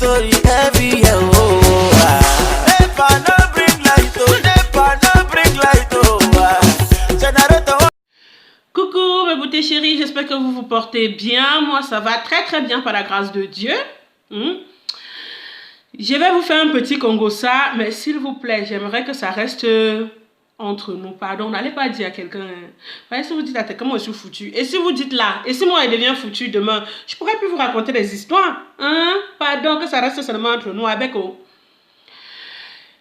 story heavy, yeah, oh, Never no bring light, oh, never no bring light, oh, Generator. Coucou mes beautés chéries, j'espère que vous vous portez bien. Moi ça va très très bien par la grâce de Dieu. Je vais vous faire un petit Congo-ça, mais s'il vous plaît, j'aimerais que ça reste entre nous. Pardon, n'allez pas dire à quelqu'un. Si vous dites à quelqu'un, moi je suis foutu. Et si vous dites là, et si moi il devient foutu demain, je pourrais plus vous raconter des histoires. Pardon, que ça reste seulement entre nous avec eux.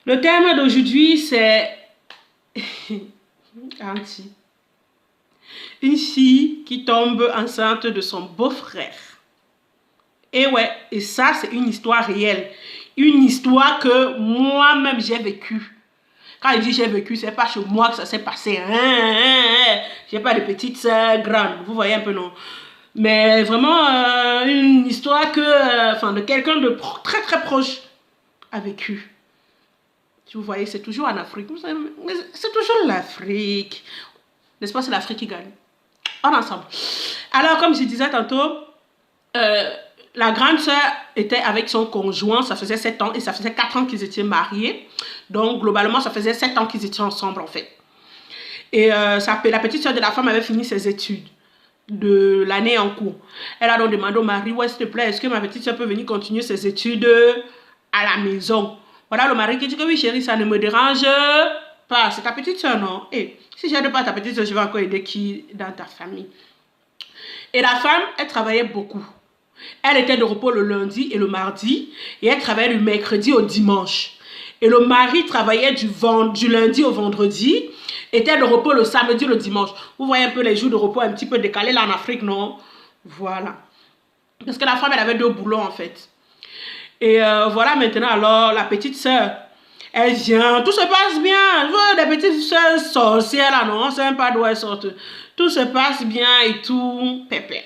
Le thème d'aujourd'hui c'est Anti. Une fille qui tombe enceinte de son beau-frère. Et ouais, et ça c'est une histoire réelle. Une histoire que moi-même j'ai vécue. Quand je dis j'ai vécu, c'est pas chez moi que ça s'est passé. J'ai pas de petite sœur grande, vous voyez un peu non. Mais vraiment une histoire que, de quelqu'un de très très proche a vécu. Vous voyez, c'est toujours en Afrique. C'est toujours l'Afrique. N'est-ce pas, c'est l'Afrique qui gagne. En ensemble. Alors, comme je disais tantôt, la grande sœur était avec son conjoint, ça faisait 7 ans, et ça faisait 4 ans qu'ils étaient mariés. Donc, globalement, ça faisait 7 ans qu'ils étaient ensemble, en fait. Et la petite sœur de la femme avait fini ses études de l'année en cours. Elle a donc demandé au mari, ouais, s'il te plaît, est-ce que ma petite sœur peut venir continuer ses études à la maison? Voilà, le mari qui dit que oui, chérie, ça ne me dérange pas. C'est ta petite sœur, non? Et si je n'aide pas ta petite sœur, je vais encore aider qui dans ta famille? Et la femme, elle travaillait beaucoup. Elle était de repos le lundi et le mardi. Et elle travaillait du mercredi au dimanche. Et le mari travaillait du lundi au vendredi. Était de repos le samedi, le dimanche. Vous voyez un peu les jours de repos un petit peu décalés là en Afrique, non? Voilà. Parce que la femme, elle avait 2 boulots en fait. Et voilà maintenant, alors, la petite sœur, elle vient, tout se passe bien. Je vois des petites sœurs sorcières là, non? On ne sait même pas d'où elles sortent. Tout se passe bien et tout, pépé.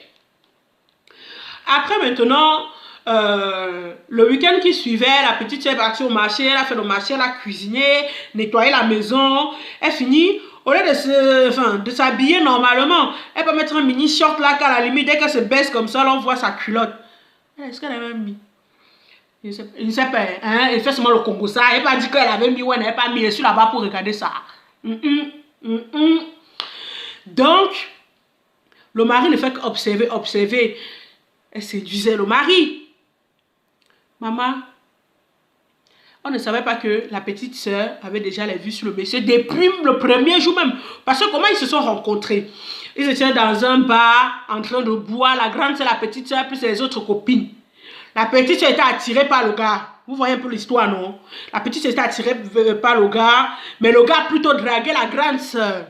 Après maintenant, le week-end qui suivait, la petite sœur est partie au marché, elle a fait le marché, elle a cuisiné, nettoyé la maison. Elle finit, au lieu de s'habiller normalement, elle peut mettre un mini short là qu'à la limite, dès qu'elle se baisse comme ça, on voit sa culotte. Est-ce qu'elle avait mis? Je ne sais pas, hein? Elle fait seulement le Congo ça. Elle n'a pas dit qu'elle avait mis ou elle n'avait pas mis. Je suis là-bas pour regarder ça. Donc, le mari ne fait qu'observer. Elle séduisait le mari. Maman, on ne savait pas que la petite sœur avait déjà les vues sur le monsieur depuis le premier jour même. Parce que comment ils se sont rencontrés? Ils étaient dans un bar en train de boire. La grande sœur, la petite sœur, plus les autres copines. La petite sœur était attirée par le gars. Vous voyez un peu l'histoire, non? La petite sœur était attirée par le gars, mais le gars plutôt draguait la grande sœur.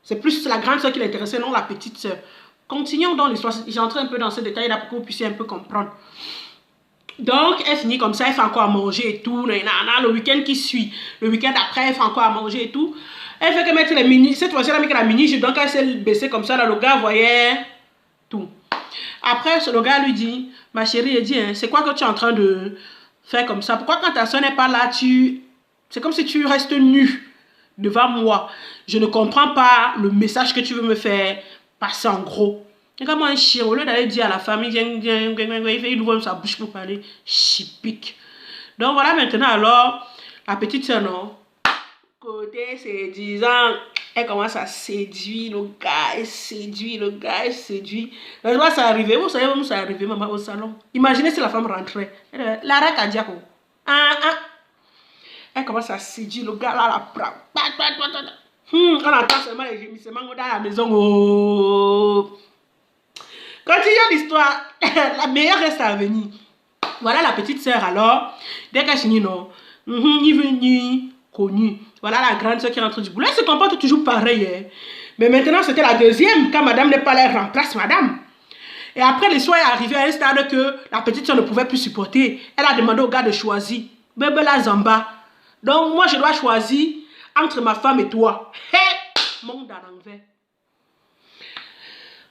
C'est plus la grande sœur qui l'intéressait, non la petite sœur. Continuons dans l'histoire. J'entre un peu dans ce détail là pour que vous puissiez un peu comprendre. Donc, elle finit comme ça, elle fait encore à manger et tout. Le week-end qui suit, le week-end après, elle fait encore à manger et tout. Elle fait que mettre les mini. Cette fois-ci, elle a mis la mini, donc elle s'est baissée comme ça. Là, le gars voyait tout. Après, le gars lui dit, ma chérie, il dit, hein, c'est quoi que tu es en train de faire comme ça? Pourquoi quand ta soeur n'est pas là, c'est comme si tu restes nu devant moi. Je ne comprends pas le message que tu veux me faire passer en gros. Et comme un chien, au lieu d'aller dire à la famille, il ouvre sa bouche pour parler, chipique. Donc voilà maintenant, alors, la petite soeur, non? Côté séduisant, elle commence à séduire le gars, elle séduit le gars, elle séduit. Le jour, ça arrivé, vous savez où ça arrivé, maman, au salon. Imaginez si la femme rentrait. Lara Kadiako. Elle commence à séduire le gars, là, la prend. On entend seulement les gémissements dans la maison. Oh. Continuons l'histoire. La meilleure reste à venir. Voilà la petite sœur alors. Dès qu'elle finit, non. Ni venu, ni connu. Voilà la grande sœur qui rentre du boulot. Elle se comporte toujours pareil. Hein. Mais maintenant, c'était la deuxième. Quand madame n'est pas là, elle remplace madame. Et après, l'histoire est arrivée à un stade que la petite sœur ne pouvait plus supporter. Elle a demandé au gars de choisir. Bébé la Zamba. Donc, moi, je dois choisir entre ma femme et toi. Hé! Monde à l'envers.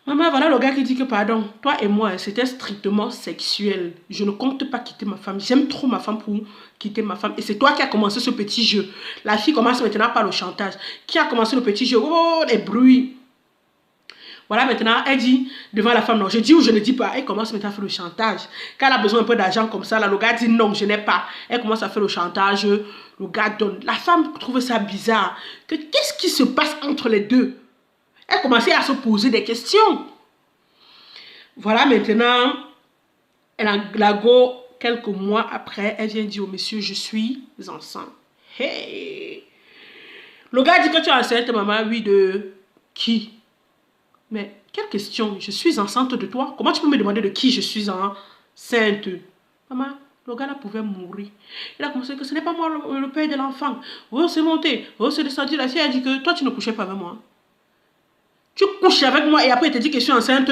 Maman, voilà le gars qui dit que pardon, toi et moi, c'était strictement sexuel. Je ne compte pas quitter ma femme. J'aime trop ma femme pour quitter ma femme. Et c'est toi qui as commencé ce petit jeu. La fille commence maintenant par le chantage. Qui a commencé le petit jeu? Oh, les bruits. Voilà, maintenant, elle dit devant la femme, non, je dis ou je ne dis pas. Elle commence maintenant à faire le chantage. Quand elle a besoin un peu d'argent comme ça, là, le gars dit non, je n'ai pas. Elle commence à faire le chantage, le gars donne. La femme trouve ça bizarre. Qu'est-ce qui se passe entre les deux? Elle commençait à se poser des questions. Voilà, maintenant, quelques mois après, elle vient dire au monsieur, je suis enceinte. Hey! Le gars dit que tu es enceinte, maman. Oui, de qui? Mais quelle question? Je suis enceinte de toi. Comment tu peux me demander de qui je suis enceinte? Maman, le gars là pouvait mourir. Il a commencé que ce n'est pas moi le père de l'enfant. Oh, c'est monté. Oh, c'est descendu. La fille a dit que toi, tu ne couchais pas avec moi. Tu couches avec moi et après, il te dit que je suis enceinte.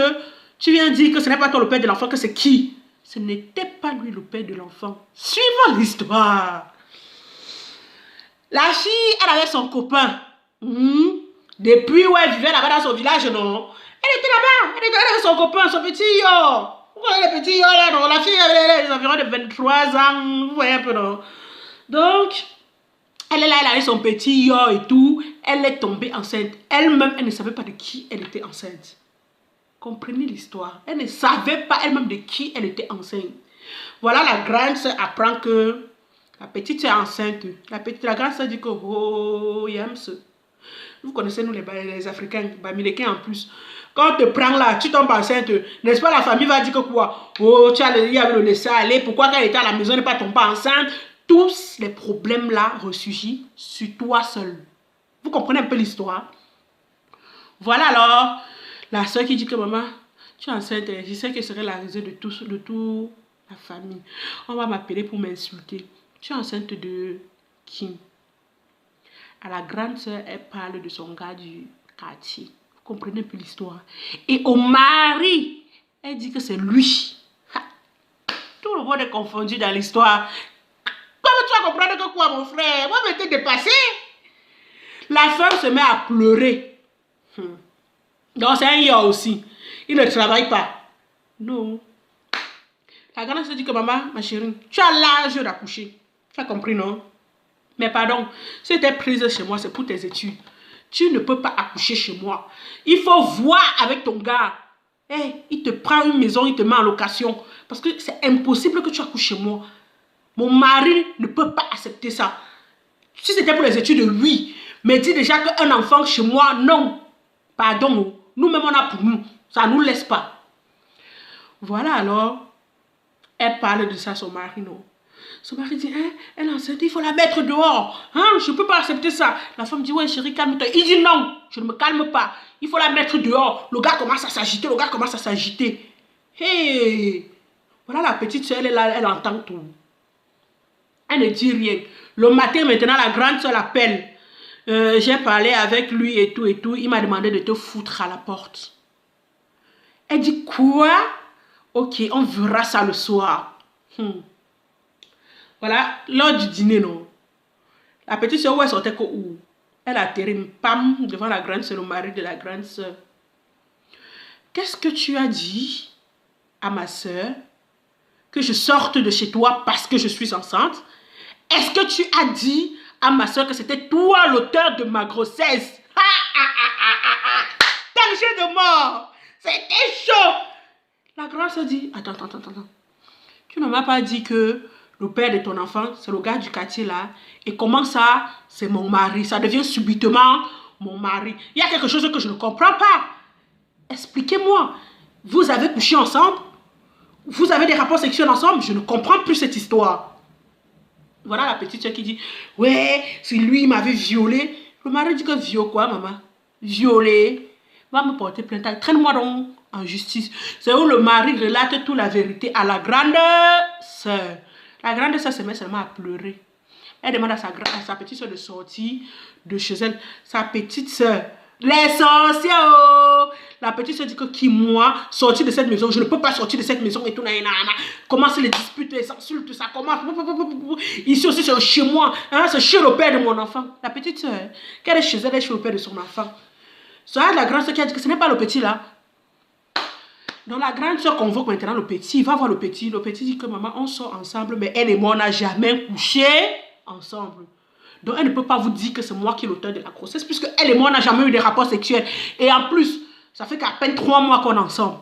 Tu viens dire que ce n'est pas toi le père de l'enfant, que c'est qui? Ce n'était pas lui le père de l'enfant. Suivons l'histoire. La fille, elle avait son copain. Depuis où elle vivait là-bas dans son village, non? Elle était là-bas. Elle avait son copain, son petit yo. Vous voyez le petit yo là, non? La fille avait environ de 23 ans. Vous voyez un peu, non? Donc, elle est là, elle avait son petit yo et tout. Elle est tombée enceinte. Elle-même, elle ne savait pas de qui elle était enceinte. Comprenez l'histoire. Elle ne savait pas elle-même de qui elle était enceinte. Voilà, la grande sœur apprend que la petite est enceinte. La grande sœur dit que, oh, Yams. Vous connaissez, nous, les Africains, les Américains en plus. Quand on te prend là, tu tombes enceinte, n'est-ce pas, la famille va dire que quoi? Oh, tu as le laisser aller. Pourquoi quand elle était à la maison, elle n'est pas tombée enceinte? Tous les problèmes là ressurgissent sur toi seul. Vous comprenez un peu l'histoire? Voilà alors, la soeur qui dit que maman, tu es enceinte, je sais que ce serait la raison de tout la famille. On va m'appeler pour m'insulter. Tu es enceinte de qui? À la grande sœur, elle parle de son gars du quartier. Vous comprenez un peu l'histoire. Et au mari, elle dit que c'est lui. Ha. Tout le monde est confondu dans l'histoire. Comment tu vas comprendre que quoi, mon frère? Moi, je m'étais dépassé. La femme se met à pleurer. Donc, c'est un yo aussi. Il ne travaille pas. Non. La grande sœur dit que maman, ma chérie, tu as l'âge d'accoucher. Tu as compris, non? Mais pardon, si tu es prise chez moi, c'est pour tes études. Tu ne peux pas accoucher chez moi. Il faut voir avec ton gars. Hey, il te prend une maison, il te met en location. Parce que c'est impossible que tu accouches chez moi. Mon mari ne peut pas accepter ça. Si c'était pour les études, oui. Mais dis déjà qu'un enfant chez moi, non. Pardon, nous-mêmes on a pour nous. Ça ne nous laisse pas. Voilà alors. Elle parle de ça à son mari, non. Son mari dit, hein, elle est enceinte, il faut la mettre dehors. Hein, je ne peux pas accepter ça. La femme dit, ouais chérie, calme-toi. Il dit non, je ne me calme pas. Il faut la mettre dehors. Le gars commence à s'agiter, le gars commence à s'agiter. Hey, voilà la petite soeur, elle est là, elle entend tout. Elle ne dit rien. Le matin maintenant, la grande soeur l'appelle. J'ai parlé avec lui et tout. Il m'a demandé de te foutre à la porte. Elle dit, quoi? Ok, on verra ça le soir. Voilà, lors du dîner, non. La petite soeur, où elle sortait que où? Elle a atterri, pam, devant la grande soeur, le mari de la grande soeur. Qu'est-ce que tu as dit à ma soeur? Que je sorte de chez toi parce que je suis enceinte? Est-ce que tu as dit à ma soeur que c'était toi l'auteur de ma grossesse? Danger de mort! C'était chaud! La grande soeur dit, attends. Tu ne m'as pas dit que le père de ton enfant, c'est le gars du quartier là. Et comment ça, c'est mon mari? Ça devient subitement mon mari. Il y a quelque chose que je ne comprends pas. Expliquez-moi. Vous avez couché ensemble? Vous avez des rapports sexuels ensemble? Je ne comprends plus cette histoire. Voilà la petite soeur qui dit, ouais, si lui m'avait violé. Le mari dit que viol quoi, maman? Violé. Va me porter plainte. Traîne-moi donc en justice. C'est où le mari relate toute la vérité à la grande sœur. La grande sœur se met seulement à pleurer. Elle demande à sa petite sœur de sortir de chez elle. Sa petite sœur, les sorciers, oh! La petite sœur dit que qui, moi, sortir de cette maison, je ne peux pas sortir de cette maison et tout. Commence les disputes, les insultes, ça commence. Ici aussi, c'est chez moi, hein, c'est chez le père de mon enfant. La petite sœur, qu'elle est chez elle, elle est chez le père de son enfant. C'est la grande sœur qui a dit que ce n'est pas le petit là. Donc la grande soeur convoque maintenant le petit. Il va voir le petit. Le petit dit que maman, on sort ensemble, mais elle et moi, on n'a jamais couché ensemble. Donc elle ne peut pas vous dire que c'est moi qui est l'auteur de la grossesse, puisque elle et moi, on n'a jamais eu de rapports sexuels. Et en plus, Ça fait qu'à peine 3 mois qu'on est ensemble.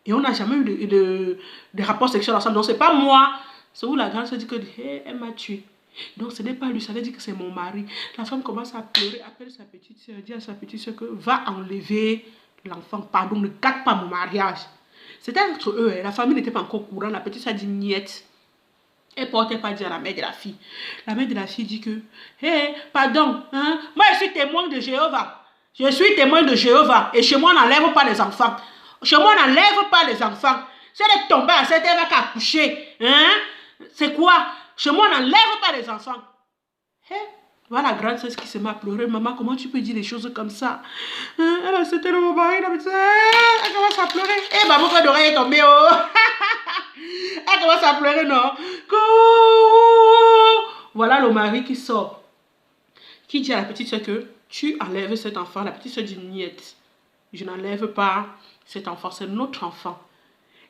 Et on n'a jamais eu de rapport sexuel ensemble. Donc, c'est pas moi. C'est où la grande se dit que hey, elle m'a tué. Donc, ce n'est pas lui. Ça veut dire que c'est mon mari. La femme commence à pleurer, appelle sa petite soeur, dit à sa petite soeur que va enlever l'enfant. Pardon, ne gâte pas mon mariage. C'était entre eux. La famille n'était pas encore au courant. La petite soeur dit niette. Elle portait pas dire à la mère de la fille. La mère de la fille dit que, hé, pardon, hein, moi je suis témoin de Jéhovah. Je suis témoin de Jéhovah. Et chez moi, on n'enlève pas les enfants. Chez moi, on n'enlève pas les enfants. Si elle est tombée à cette heure, elle va accoucher. Hein? C'est quoi? Chez moi, on n'enlève pas les enfants. Hé, voilà la grande sœur qui se met à pleurer. Maman, comment tu peux dire des choses comme ça? Hein? Elle a c'était le mari, elle commence à pleurer. Eh, maman, mon oreille est tombée. Oh. Elle commence à pleurer, non? Voilà le mari qui sort. Qui dit à la petite soeur que tu enlèves cet enfant. La petite soeur dit niette. Je n'enlève pas cet enfant. C'est notre enfant.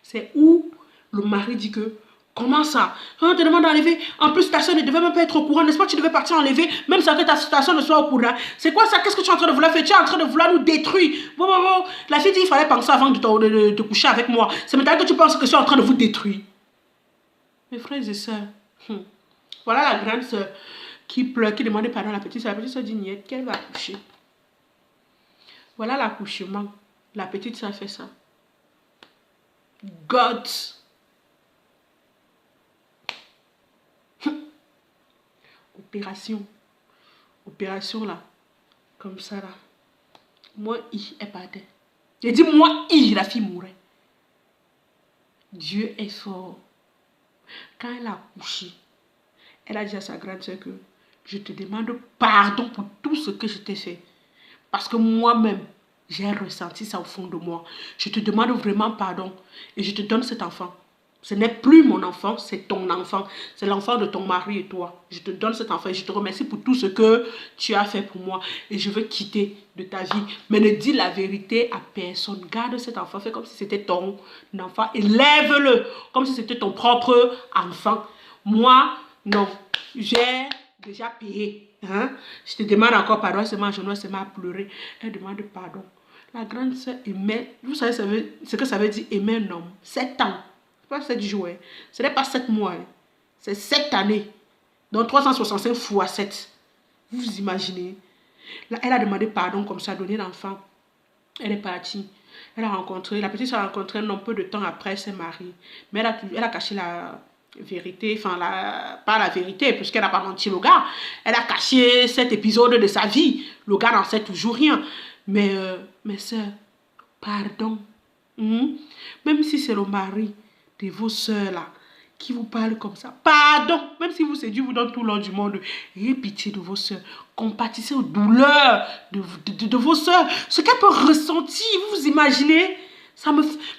C'est où le mari dit que comment ça? On te demande d'enlever. En plus, ta soeur ne devait même pas être au courant. N'est-ce pas? Tu devais partir enlever. Même sans que ta soeur ne soit au courant. C'est quoi ça? Qu'est-ce que tu es en train de vouloir faire? Tu es en train de vouloir nous détruire. Bon. La fille dit qu'il fallait penser avant de coucher avec moi. C'est maintenant que tu penses que je suis en train de vous détruire. Mes frères et sœurs. Voilà la grande sœur qui pleure, qui demande pardon à la petite sœur. La petite sœur dit niette, qu'elle va accoucher. Voilà l'accouchement. La petite sœur fait ça. God. Opération. Opération là. Comme ça là. Moi, elle partait. J'ai dit moi, la fille mourait. Dieu est fort. Quand elle a accouché, elle a dit à sa grande sœur que je te demande pardon pour tout ce que je t'ai fait. Parce que moi-même, j'ai ressenti ça au fond de moi. Je te demande vraiment pardon et je te donne cet enfant. Ce n'est plus mon enfant, c'est ton enfant. C'est l'enfant de ton mari et toi. Je te donne cet enfant et je te remercie pour tout ce que tu as fait pour moi. Et je veux quitter de ta vie. Mais ne dis la vérité à personne. Garde cet enfant, fais comme si c'était ton enfant. Élève-le comme si c'était ton propre enfant. Moi, non. J'ai déjà payé. Hein? Je te demande encore pardon. Elle se met à genoux, elle se met à pleurer. Elle demande pardon. La grande sœur aimait. Vous savez ce que ça veut dire aimer un homme? 7 ans. Pas 7 jours, hein. Ce n'est pas 7 mois, hein. C'est 7 années. Donc 365 fois 7. Vous imaginez? Là, elle a demandé pardon comme ça, donné l'enfant. Elle est partie. Elle a rencontré, la petite a rencontré un homme peu de temps après, elle s'est mariée. Mais elle a caché la vérité, enfin, pas la vérité, puisqu'elle n'a pas menti le gars. Elle a caché cet épisode de sa vie. Le gars n'en sait toujours rien. Mais, mes soeurs, pardon. Même si c'est le mari de vos soeurs là, qui vous parlent comme ça. Pardon, même si Dieu vous donne tout l'or du monde, ayez pitié de vos soeurs. Compatissez aux douleurs de vos soeurs. Ce qu'elles peuvent ressentir, vous imaginez?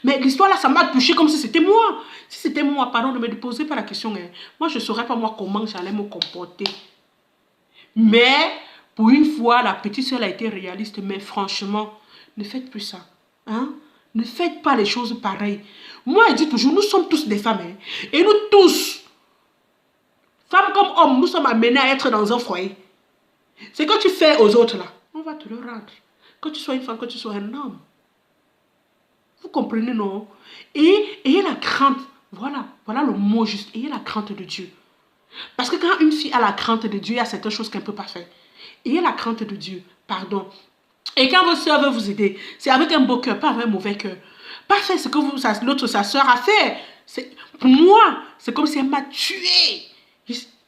Mais l'histoire là, ça m'a touché comme si c'était moi. Si c'était moi, pardon, ne me posez pas la question. Hein. Moi, je ne saurais pas moi comment j'allais me comporter. Mais, pour une fois, la petite soeur a été réaliste. Mais franchement, ne faites plus ça. Hein? Ne faites pas les choses pareilles. Moi, je dis toujours, nous sommes tous des femmes. Hein? Et nous tous, femmes comme hommes, nous sommes amenés à être dans un foyer. C'est que tu fais aux autres là, on va te le rendre. Que tu sois une femme, que tu sois un homme. Vous comprenez, non? Et ayez la crainte. Voilà le mot juste. Ayez la crainte de Dieu. Parce que quand une fille a la crainte de Dieu, il y a certaines choses qu'elle ne peut pas faire. Ayez la crainte de Dieu. Pardon. Et quand votre soeur veut vous aider, c'est avec un beau cœur, pas avec un mauvais cœur. Pas faire ce que sa soeur a fait. Pour moi, c'est comme si elle m'a tué.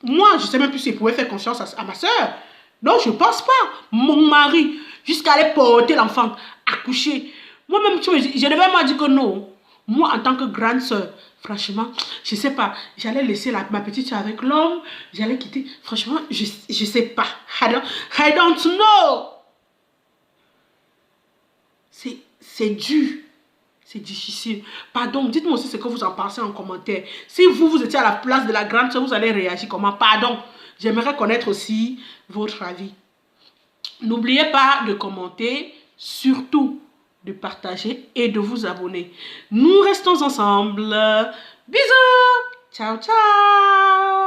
Moi, je ne sais même plus si elle pouvait faire confiance à ma soeur. Non, je ne pense pas. Mon mari, jusqu'à aller porter l'enfant, accoucher. Moi-même, je devais m'en dire que non. Moi, en tant que grande soeur, franchement, je ne sais pas. J'allais laisser ma petite soeur avec l'homme. J'allais quitter. Franchement, je ne sais pas. I don't know. C'est dur. C'est difficile. Pardon, dites-moi aussi ce que vous en pensez en commentaire. Si vous étiez à la place de la grande soeur, vous allez réagir comment? Pardon, j'aimerais connaître aussi votre avis. N'oubliez pas de commenter, surtout de partager et de vous abonner. Nous restons ensemble. Bisous. Ciao, ciao.